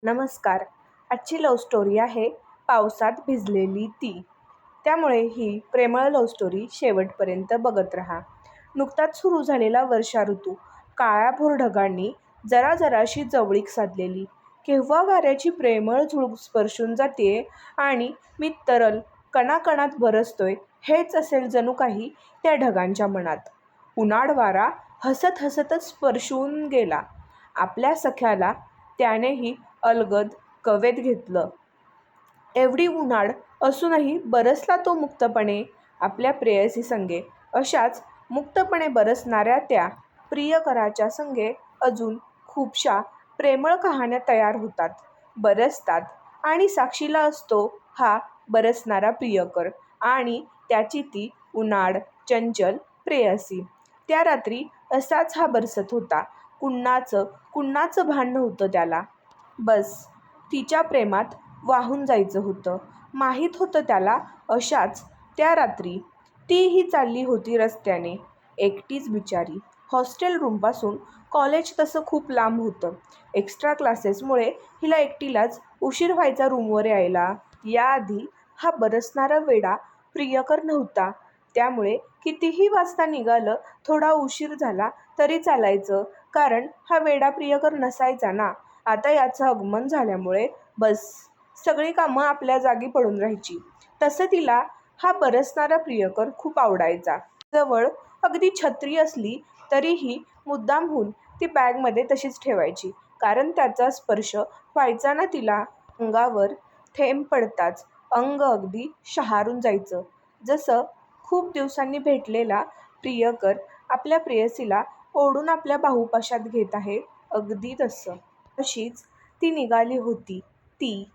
नमस्कार. आजची love story आहे पावसात भिजलेली ती. त्यामुळे ही प्रेमळ लव्ह स्टोरी शेवटपर्यंत बघत राहा. नुकताच सुरू झालेला वर्षा ऋतू काळ्याभोर ढगांनी जरा जराशी जवळीक साधलेली. केव्हा वाऱ्याची प्रेमळ झुळूक स्पर्शून जातेय आणि मी तरल कणाकणात बरसतोय हेच असेल जणू काही त्या ढगांच्या मनात. उन्हाळ वारा हसत हसतच स्पर्शून गेला आपल्या सख्याला. त्यानेही अलगद कवेत घेतलं. एवढी उन्हाळ असूनही बरसला तो मुक्तपणे आपल्या प्रेयसी संगे. अशाच मुक्तपणे बरसणाऱ्या त्या प्रियकराच्या संगे अजून खूपशा प्रेमळ कहाण्या तयार होतात, बरसतात आणि साक्षीला असतो हा बरसणारा प्रियकर आणि त्याची ती उन्हाळ चंचल प्रेयसी. त्या रात्री असाच हा बरसत होता. कुणाचं भान नव्हतं त्याला. बस तिच्या प्रेमात वाहून जायचं होतं. माहीत होतं त्याला. अशाच त्या रात्री तीही चालली होती रस्त्याने एकटीच बिचारी. हॉस्टेल रूमपासून कॉलेज तसं खूप लांब होतं. एक्स्ट्रा क्लासेसमुळे हिला एकटीलाच उशीर व्हायचा रूमवर यायला. याआधी हा बरसणारा वेडा प्रियकर नव्हता. त्यामुळे कितीही वाजता निघालं, थोडा उशीर झाला तरी चालायचं, कारण हा वेडा प्रियकर नसायचा ना. आता याचं आगमन झाल्यामुळे बस सगळी कामं आपल्या जागी पडून राहायची. तसं तिला हा बरसणारा प्रियकर खूप आवडायचा. जवळ अगदी छत्री असली तरीही मुद्दामहून ती बॅगमध्ये तशीच ठेवायची, कारण त्याचा स्पर्श व्हायचा ना तिला. अंगावर थेंब पडताच अंग अगदी शहारून जायचं. जसं खूप दिवसांनी भेटलेला प्रियकर आपल्या प्रेयसीला ओढून आपल्या बाहुपाशात घेत आहे, अगदी तसं. अशीच ती निघाली होती. ती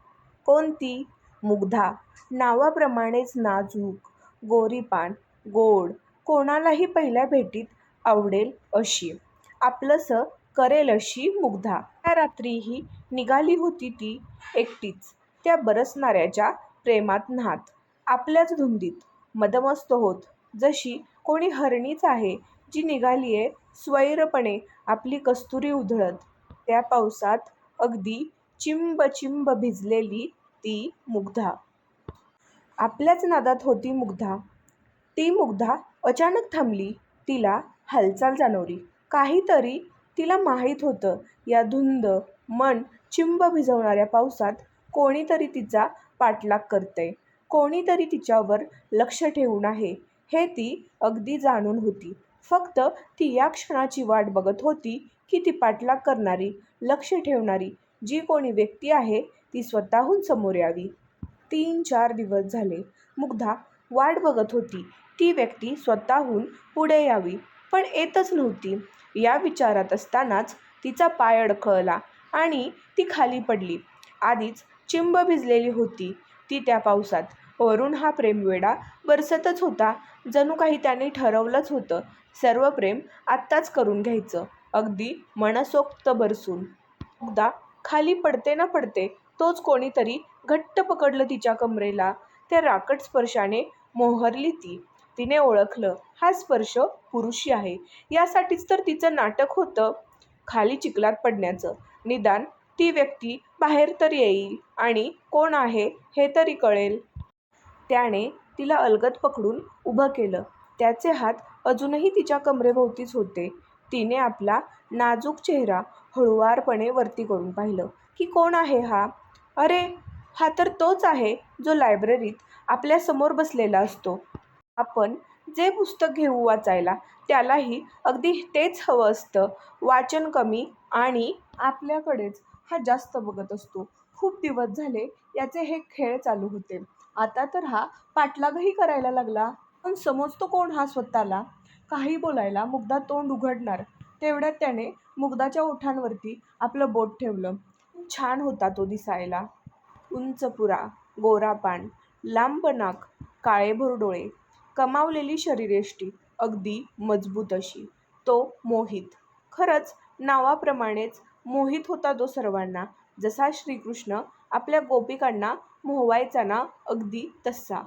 कोणती? मुग्धा. नावाप्रमाणेच नाजूक, गोरीपान, गोड, कोणालाही पहिल्या भेटीत आवडेल अशी, आपलंसं करेल अशी मुग्धा. त्या रात्रीही निघाली होती ती एकटीच त्या बरसणाऱ्याच्या प्रेमात न्हात. आपल्याच धुंदीत मदमस्त होत, जशी कोणी हरणीच आहे जी निघालीये स्वैरपणे आपली कस्तुरी उधळत. त्या पावसात अगदी चिंब चिंब भिजलेली ती मुग्धा. आपल्याच नादात होती मुग्धा. ती मुग्धा अचानक थांबली. तिला हालचाल जाणवली. काहीतरी तिला माहीत होतं. या धुंद, मन चिंब भिजवणाऱ्या पावसात कोणीतरी तिचा पाठलाग करतंय. कोणीतरी तिच्यावर लक्ष ठेवून आहे हे ती अगदी जाणून होती. फक्त ती या क्षणाची वाट बघत होती की ती पाठलाग करणारी, लक्ष ठेवणारी जी कोणी व्यक्ती आहे ती स्वतःहून समोर यावी. 3-4 दिवस झाले मुग्धा वाट बघत होती. ती व्यक्ती स्वतःहून पुढे यावी, पण येतच नव्हती. या विचारात असतानाच तिचा पाय अडखळला आणि ती खाली पडली. आधीच चिंब भिजलेली होती ती त्या पावसात. वरून हा प्रेमवेडा बरसतच होता. जणू काही त्याने ठरवलंच होतं सर्व प्रेम आत्ताच करून घ्यायचं, अगदी मनसोक्त बरसून. मुग्धा खाली पडते ना पडते तोच कोणीतरी घट्ट पकडलं तिच्या कमरेला. त्या राकट स्पर्शाने मोहरली ती. तिने ओळखलं हा स्पर्श पुरुषी आहे. यासाठीच तर तिचं नाटक होतं खाली चिखलात पडण्याचं. निदान ती व्यक्ती बाहेर तर येईल आणि कोण आहे हे तरी कळेल. त्याने तिला अलगद पकडून उभं केलं. त्याचे हात अजूनही तिच्या कमरेभोवतीच होते. तिने आपला नाजूक चेहरा हळुवारपणे वरती करून पाहिलं की कोण आहे हा? अरे, हा तर तोच आहे जो लायब्ररीत आपल्यासमोर बसलेला असतो. आपण जे पुस्तक घेऊ वाचायला त्यालाही अगदी तेच हवं असतं. वाचन कमी आणि आपल्याकडेच हा जास्त बघत असतो. खूप दिवस झाले याचे हे खेळ चालू होते. आता तर हा पाठलागही करायला लागला. पण समजतो कोण हा स्वतःला? काही बोलायला मुग्धा तोंड उघडणार तेवढ्यात त्याने मुग्धाच्या ओठांवरती आपलं बोट ठेवलं. छान होता तो दिसायला. उंच पुरा, गोरापान, लांब नाक, काळेभोर डोळे, कमावलेली शरीरयष्टी, अगदी मजबूत अशी. तो मोहित. खरंच नावाप्रमाणेच मोहित होता तो सर्वांना. जसा श्रीकृष्ण आपल्या गोपिकांना मोहवायचा ना, अगदी तसा.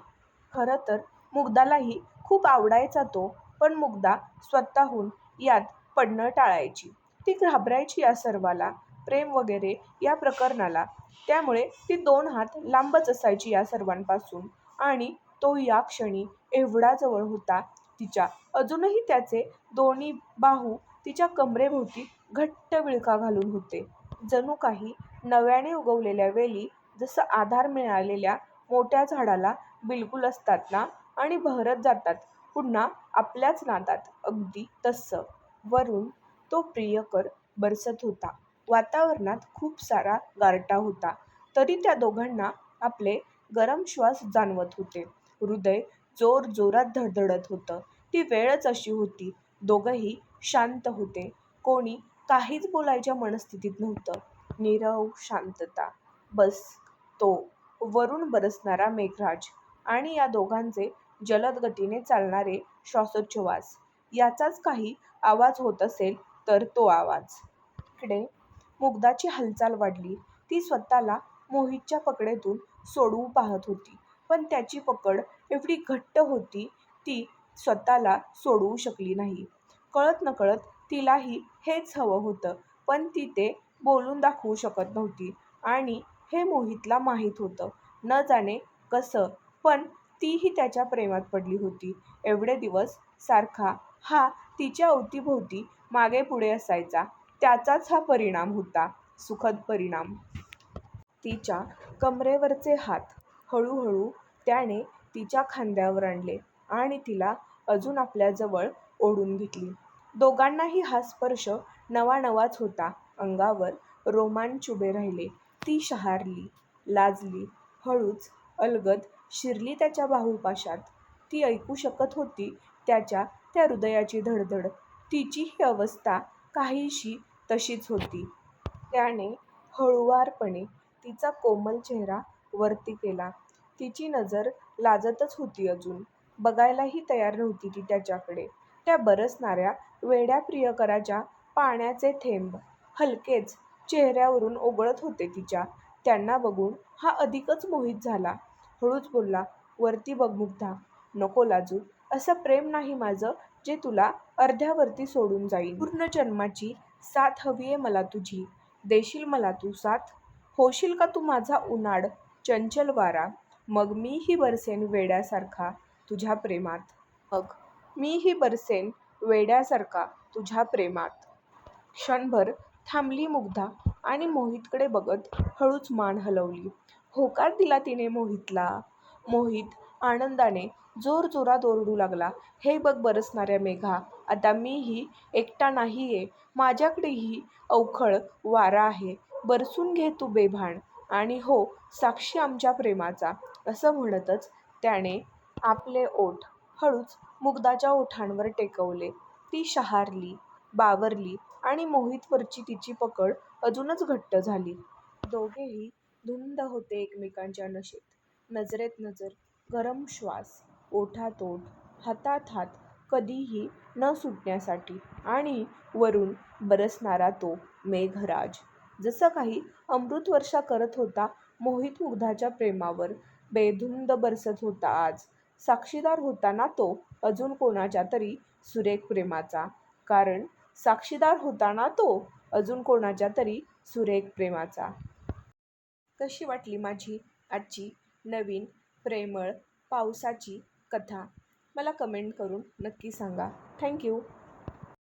खरं तर मुग्धालाही खूप आवडायचा तो, पण मुग्धा स्वतःहून यात पडणं टाळायची. ती घाबरायची या सर्वाला. प्रेम वगैरे या प्रकरणाला. त्यामुळे ती 2 हात लांबच असायची या सर्वांपासून. आणि तो या क्षणी एवढा जवळ होता तिच्या. अजूनही त्याचे दोन्ही बाहू तिच्या कमरेभोवती घट्ट विळखा घालून होते. जणू काही नव्याने उगवलेल्या वेली जसं आधार मिळालेल्या मोठ्या झाडाला बिलकुल असतात ना आणि बहरत जातात पुन्हा आपल्याच नादात, अगदी तसं. वरून तो प्रियकर बरसत होता. वातावरणात खूप सारा गारठा होता. तरी त्या दोघांना आपले गरम श्वास जाणवत होते. हृदय जोरजोरात धडधडत होतं. ती वेळच अशी होती. दोघंही शांत होते. कोणी काहीच बोलायच्या मनस्थितीत नव्हतं. नीरव शांतता. बस तो वरून बरसणारा मेघराज आणि या दोघांचे जलद गतीने चालणारे श्वासोच्छवास याचाच काही आवाज होत असेल तर तो आवाज. इकडे मुग्धाची हालचाल वाढली. ती स्वतःला मोहितच्या पकडेतून सोडवू पाहत होती. पण त्याची पकड एवढी घट्ट होती ती स्वतःला सोडवू शकली नाही. कळत-नकळत तिलाही हेच हवं होतं. पण ती ते बोलून दाखवू शकत नव्हती. आणि हे मोहितला माहीत होतं. न जाणे कसं, पण तीही त्याच्या प्रेमात पडली होती. एवढे दिवस सारखा हा तिच्या अवतीभोवती मागेपुढे असायचा. त्याचाच हा परिणाम होता. सुखद परिणाम. तिच्या कमरेवरचे हात हळूहळू त्याने तिच्या खांद्यावर आणले आणि तिला अजून आपल्याजवळ ओढून घेतली. दोघांनाही हा स्पर्श नवा-नवाच होता. अंगावर रोमांच उभे राहिले. ती शहारली, लाजली, हळूच अलगद शिरली त्याच्या बाहुपाशात. ती ऐकू शकत होती त्याच्या त्या हृदयाची धडधड. तिचीही अवस्था काहीशी तशीच होती. त्याने हळुवारपणे तिचा कोमल चेहरा वरती केला. तिची नजर लाजतच होती अजून. बघायलाही तयार नव्हती ती त्याच्याकडे. त्या बरसणाऱ्या वेड्या प्रियकराच्या पाण्याचे थेंब हलकेच चेहऱ्यावरून ओघळत होते तिच्या. त्यांना बघून हा अधिकच मोहित झाला. हळूच बोलला, "वरती बघ मुग्धा. नको लाजू. असं प्रेम नाही माझं जे तुला अर्ध्यावरती सोडून जाईन. पूर्ण जन्माची साथ हवीये मला तुझी. देशील मला तू साथ? होशील का तू माझा उनाड चंचल वारा? मग मीही बरसेन वेड्यासारखा तुझ्या प्रेमात. मग मीही बरसेन वेड्यासारखा तुझ्या प्रेमात." क्षणभर थांबली मुग्धा आणि मोहितकडे बघत हळूच मान हलवली. होकार दिला तिने मोहितला. मोहित आनंदाने जोरजोरात ओरडू लागला, "हे बघ बरसणाऱ्या मेघा, आता मीही एकटा नाहीये. माझ्याकडेही अवखळ वारा आहे. बरसून घे तू बेभान. आणि हो साक्षी आमच्या प्रेमाचा." असं म्हणतच त्याने आपले ओठ हळूच मुग्धाच्या ओठांवर टेकवले. ती शहारली, बावरली आणि मोहितवरची तिची पकड अजूनच घट्ट झाली. दोघेही धुंद होते एकमेकांच्या नशेत. नजरेत नजर, गरम श्वास, ओठात ओठ, हातात हात कधीही न सुटण्यासाठी. आणि वरून बरसणारा तो मेघराज जसं काही अमृतवर्षा करत होता मोहित मुग्धाच्या प्रेमावर. बेधुंद बरसत होता आज. साक्षीदार होता ना तो अजून कोणाच्या तरी सुरेख प्रेमाचा. कारण साक्षीदार होता ना तो अजून कोणाच्या तरी सुरेख प्रेमाचा. कशी वाटली माझी आजची नवीन प्रेमळ पावसाची कथा? मला कमेंट करून नक्की सांगा. थँक्यू.